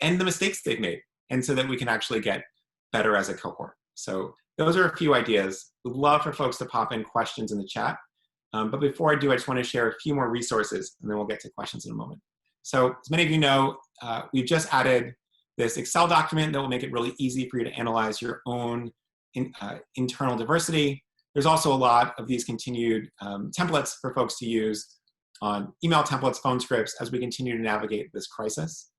and the mistakes they've made, and so that we can actually get better as a cohort. So those are a few ideas. We'd love for folks to pop in questions in the chat. But before I do, I just want to share a few more resources, and then we'll get to questions in a moment. So as many of you know, we've just added this Excel document that will make it really easy for you to analyze your own internal diversity. There's also a lot of these continued templates for folks to use on email templates, phone scripts, as we continue to navigate this crisis.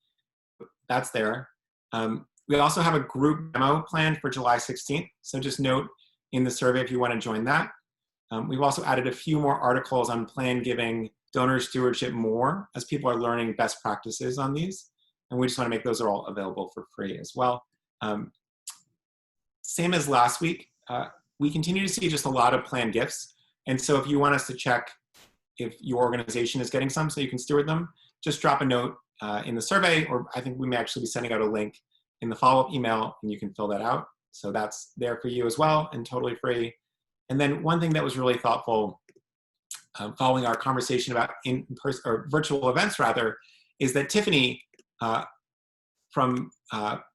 That's there. We also have a group demo planned for July 16th. So just note in the survey if you want to join that. We've also added a few more articles on plan giving, donor stewardship more, as people are learning best practices on these. And we just want to make those are all available for free as well. Same as last week, we continue to see just a lot of planned gifts. And so if you want us to check if your organization is getting some so you can steward them, just drop a note in the survey, or I think we may actually be sending out a link in the follow-up email and you can fill that out. So that's there for you as well and totally free. And then one thing that was really thoughtful following our conversation about in-person or virtual events rather, is that Tiffany from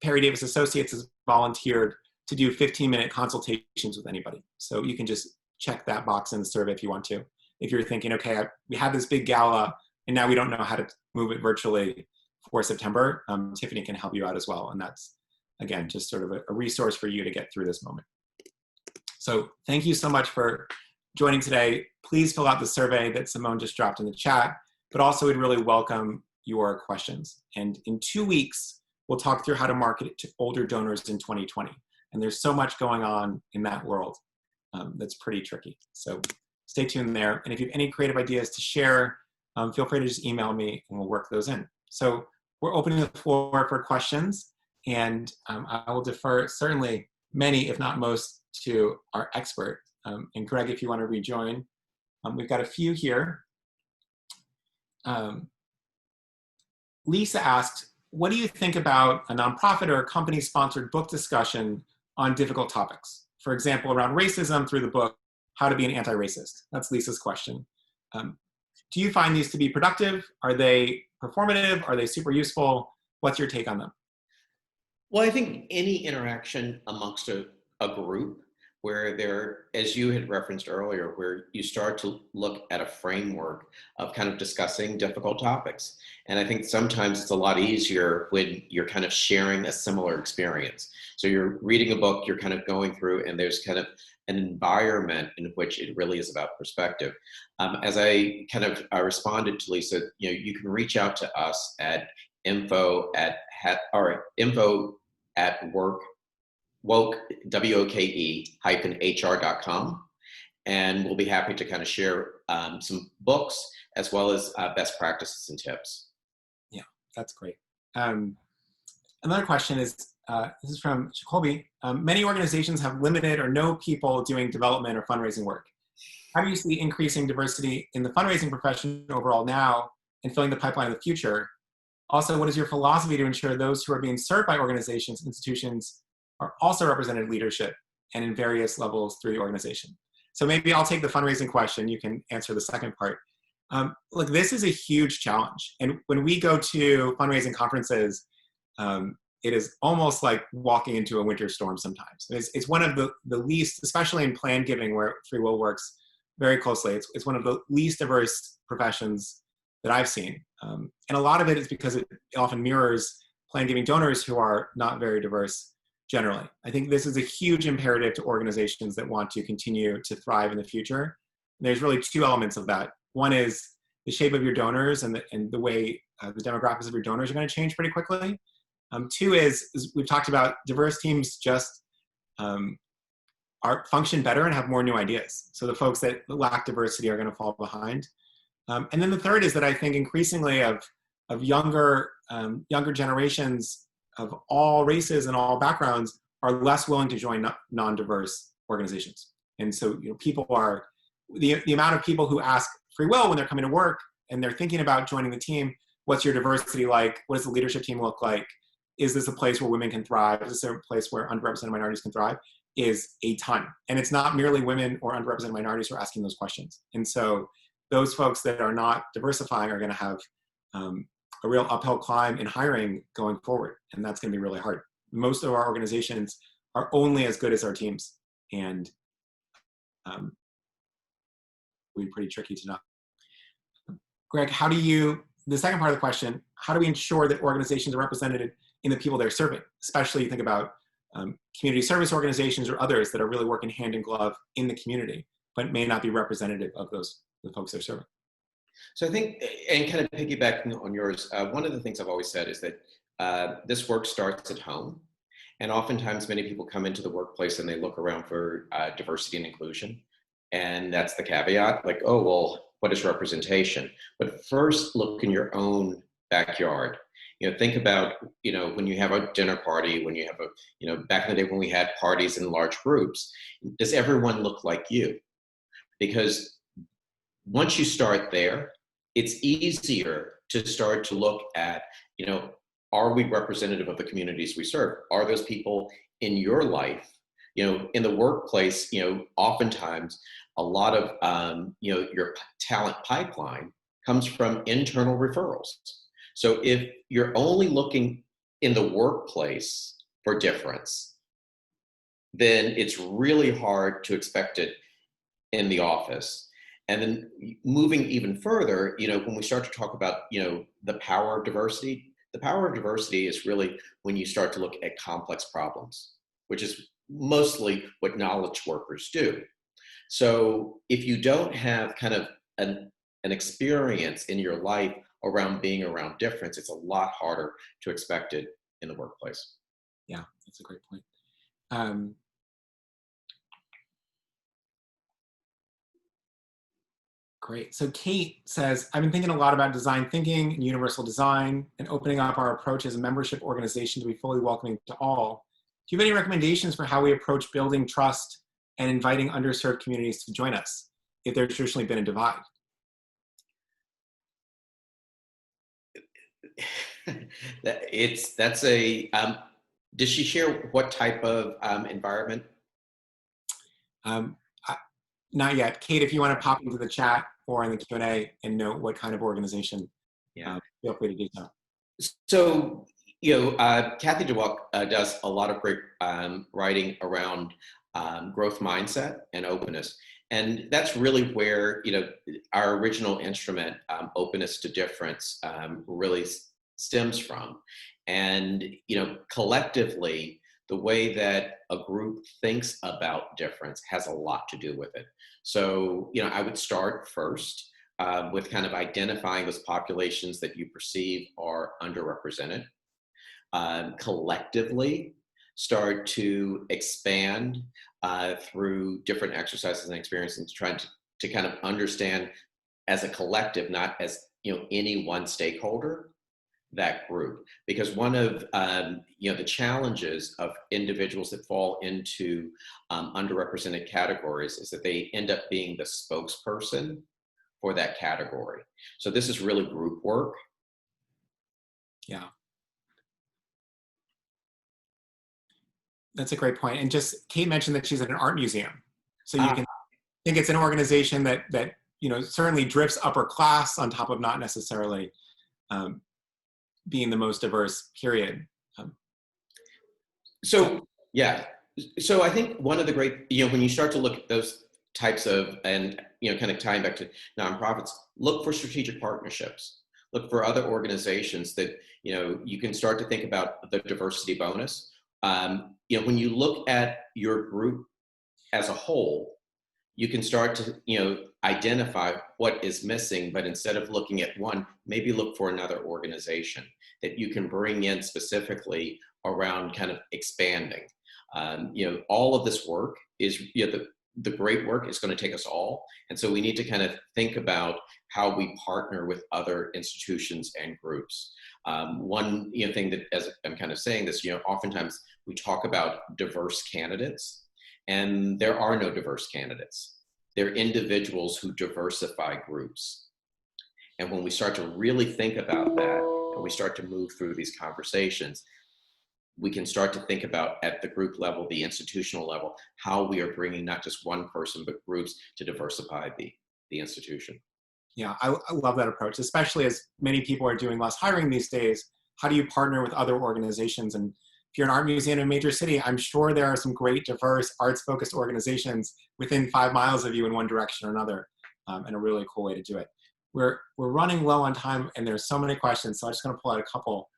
Perry Davis Associates has volunteered to do 15-minute consultations with anybody. So you can just check that box in the survey if you want to. If you're thinking, okay, we had this big gala and now we don't know how to move it virtually for September, Tiffany can help you out as well. And that's, again, just sort of a resource for you to get through this moment. So thank you so much for joining today. Please fill out the survey that Simone just dropped in the chat. but also we'd really welcome your questions. And in 2 weeks, we'll talk through how to market it to older donors in 2020. And there's so much going on in that world that's pretty tricky. So stay tuned there. And if you have any creative ideas to share, feel free to just email me and we'll work those in. So we're opening the floor for questions, and I will defer certainly many, if not most, to our expert. And Greg, if you want to rejoin, we've got a few here. Lisa asked, what do you think about a nonprofit or a company-sponsored book discussion on difficult topics? For example, around racism through the book, How to Be an Anti-Racist. That's Lisa's question. Do you find these to be productive? Are they performative? Are they super useful? What's your take on them? Well, I think any interaction amongst a group where there, as you had referenced earlier, where you start to look at a framework of kind of discussing difficult topics. And I think sometimes it's a lot easier when you're kind of sharing a similar experience. So you're reading a book, you're kind of going through, and there's kind of an environment in which it really is about perspective. As I kind of responded to Lisa, you can reach out to us at info at woke, WOKE-HR.com. And we'll be happy to kind of share some books as well as best practices and tips. Yeah, that's great. Another question is, this is from Jacoby. Many organizations have limited or no people doing development or fundraising work. How do you see increasing diversity in the fundraising profession overall now and filling the pipeline in the future? Also, what is your philosophy to ensure those who are being served by organizations, institutions, are also represented in leadership and in various levels through the organization? So maybe I'll take the fundraising question. You can answer the second part. Look, this is a huge challenge. And when we go to fundraising conferences, it is almost like walking into a winter storm sometimes. It's one of the least, especially in plan giving where FreeWill works very closely, it's one of the least diverse professions that I've seen. And a lot of it is because it often mirrors plan giving donors who are not very diverse generally. I think this is a huge imperative to organizations that want to continue to thrive in the future. And there's really two elements of that. One is the shape of your donors and the way the demographics of your donors are going to change pretty quickly. Two is we've talked about, diverse teams just function better and have more new ideas. So the folks that lack diversity are going to fall behind. And then the third is that I think increasingly of younger generations of all races and all backgrounds are less willing to join non-diverse organizations. And so people are, the amount of people who ask FreeWill when they're coming to work and they're thinking about joining the team, what's your diversity like? What does the leadership team look like? Is this a place where women can thrive? Is this a place where underrepresented minorities can thrive? Is a ton. And it's not merely women or underrepresented minorities who are asking those questions. And so those folks that are not diversifying are going to have a real uphill climb in hiring going forward. And that's going to be really hard. Most of our organizations are only as good as our teams. And it'll be pretty tricky to know. Greg, the second part of the question, how do we ensure that organizations are represented in the people they're serving? Especially you think about community service organizations or others that are really working hand in glove in the community, but may not be representative of the folks they're serving. So I think, and kind of piggybacking on yours, one of the things I've always said is that this work starts at home. And oftentimes many people come into the workplace and they look around for diversity and inclusion. And that's the caveat, like, oh, well, what is representation? But first look in your own backyard. Think about, when you have a dinner party, when you have back in the day when we had parties in large groups, does everyone look like you? Because once you start there, it's easier to start to look at, are we representative of the communities we serve? Are those people in your life? In the workplace, oftentimes a lot of, your talent pipeline comes from internal referrals. So if you're only looking in the workplace for difference, then it's really hard to expect it in the office. And then moving even further, when we start to talk about, the power of diversity is really when you start to look at complex problems, which is mostly what knowledge workers do. So if you don't have kind of an an experience in your life around being around difference, it's a lot harder to expect it in the workplace. Yeah, that's a great point. Um, Great. So Kate says, I've been thinking a lot about design thinking and universal design and opening up our approach as a membership organization to be fully welcoming to all. Do you have any recommendations for how we approach building trust and inviting underserved communities to join us if there's traditionally been a divide? That's a, does she share what type of environment? Um, Not yet. Kate, if you want to pop into the chat or in the Q&A and note what kind of organization, Yeah. feel free to do so. So, Kathy DeWalk does a lot of great writing around growth mindset and openness. And that's really where, our original instrument, openness to difference, really stems from. And, collectively, the way that a group thinks about difference has a lot to do with it. So, I would start first with kind of identifying those populations that you perceive are underrepresented. Collectively, start to expand through different exercises and experiences, trying to kind of understand as a collective, not as any one stakeholder, that group. Because one of the challenges of individuals that fall into underrepresented categories is that they end up being the spokesperson for that category. So this is really group work. Yeah. That's a great point. And just Kate mentioned that she's at an art museum. So you can think it's an organization that certainly drifts upper class on top of not necessarily being the most diverse, period. So I think one of the great, when you start to look at those types of, and kind of tying back to nonprofits, look for strategic partnerships. Look for other organizations that you can start to think about the diversity bonus. When you look at your group as a whole, you can start to identify what is missing, but instead of looking at one, maybe look for another organization that you can bring in specifically around kind of expanding. All of this work is the great work is going to take us all, and so we need to kind of think about how we partner with other institutions and groups. One thing that, as I'm kind of saying this, oftentimes we talk about diverse candidates, and there are no diverse candidates. They're individuals who diversify groups. And when we start to really think about that, and we start to move through these conversations, we can start to think about at the group level, the institutional level, how we are bringing not just one person, but groups to diversify the institution. Yeah, I love that approach, especially as many people are doing less hiring these days. How do you partner with other organizations? And if you're an art museum in a major city, I'm sure there are some great, diverse, arts-focused organizations within 5 miles of you in one direction or another, and a really cool way to do it. We're running low on time, and there's so many questions, so I'm just going to pull out a couple.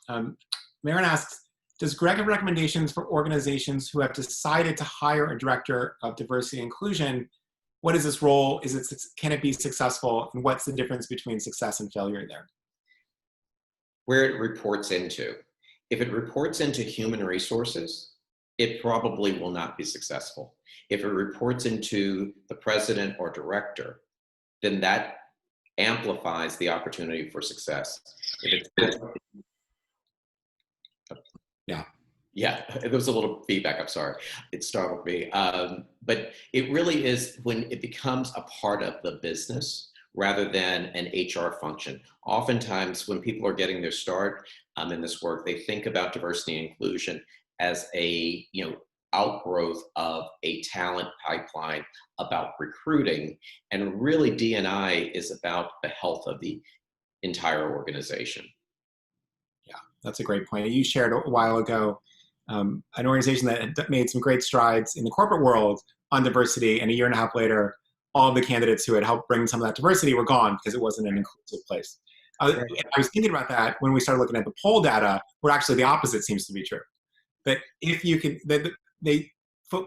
Maren asks, does Greg have recommendations for organizations who have decided to hire a director of diversity and inclusion? What is this role? Can it be successful? And what's the difference between success and failure there? Where it reports into. If it reports into human resources, it probably will not be successful. If it reports into the president or director, then that amplifies the opportunity for success. If it's, yeah, there was a little feedback, I'm sorry. It startled me. But it really is when it becomes a part of the business rather than an HR function. Oftentimes when people are getting their start in this work, they think about diversity and inclusion as a outgrowth of a talent pipeline, about recruiting, and really D&I is about the health of the entire organization. Yeah, that's a great point. You shared a while ago an organization that made some great strides in the corporate world on diversity, and a year and a half later, all of the candidates who had helped bring some of that diversity were gone because it wasn't an inclusive place. I was thinking about that when we started looking at the poll data, where actually the opposite seems to be true. That if you can,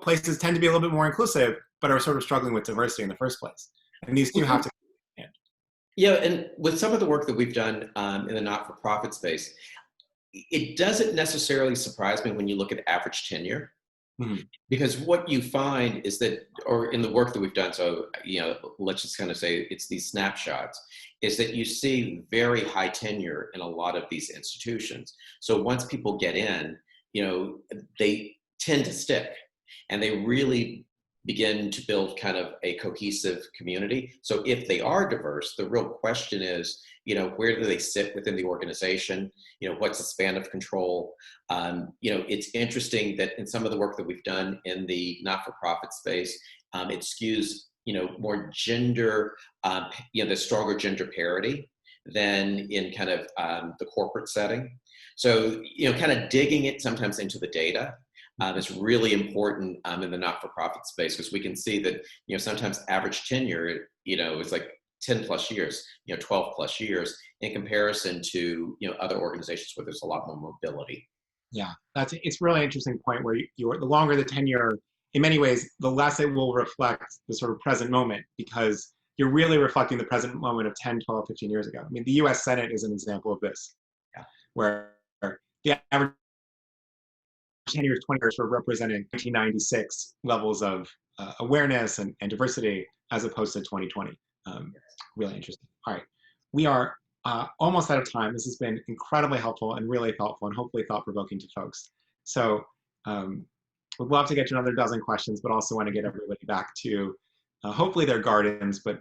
places tend to be a little bit more inclusive, but are sort of struggling with diversity in the first place. And these two have to. Yeah, and with some of the work that we've done in the not-for-profit space, it doesn't necessarily surprise me when you look at average tenure. Mhm. Because what you find is that, or in the work that we've done, so, let's just kind of say it's these snapshots, is that you see very high tenure in a lot of these institutions. So once people get in, they tend to stick and they really begin to build kind of a cohesive community. So if they are diverse, the real question is, where do they sit within the organization? What's the span of control? It's interesting that in some of the work that we've done in the not-for-profit space, it skews, more gender, the stronger gender parity than in kind of the corporate setting. So, kind of digging it sometimes into the data is really important in the not-for-profit space, because we can see that, sometimes average tenure, is like 10 plus years, 12 plus years in comparison to, other organizations where there's a lot more mobility. Yeah, it's a really interesting point where the longer the tenure, in many ways, the less it will reflect the sort of present moment, because you're really reflecting the present moment of 10, 12, 15 years ago. I mean, the US Senate is an example of this, Yeah. where the average tenure is 20 years for representing 1996 levels of awareness and diversity as opposed to 2020. Really interesting. All right. We are almost out of time. This has been incredibly helpful and really thoughtful and hopefully thought-provoking to folks. So we'd love to get to another dozen questions, but also want to get everybody back to hopefully their gardens, but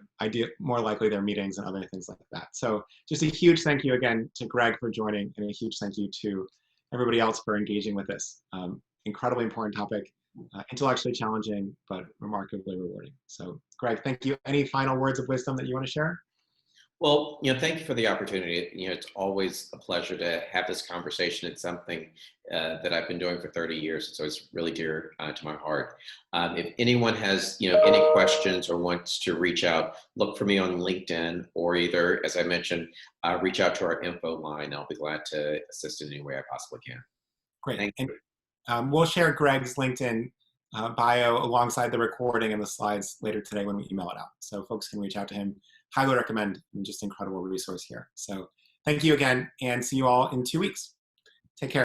more likely their meetings and other things like that. So just a huge thank you again to Greg for joining, and a huge thank you to everybody else for engaging with this. Incredibly important topic, intellectually challenging, but remarkably rewarding. So Greg, thank you. Any final words of wisdom that you want to share? Well, thank you for the opportunity. It's always a pleasure to have this conversation. It's something that I've been doing for 30 years, so it's really dear to my heart. If anyone has, any questions or wants to reach out, look for me on LinkedIn, or either, as I mentioned, reach out to our info line. I'll be glad to assist in any way I possibly can. Great. Thank you. And we'll share Greg's LinkedIn bio alongside the recording and the slides later today when we email it out, so folks can reach out to him. Highly recommend, just incredible resource here. So thank you again, and see you all in 2 weeks. Take care.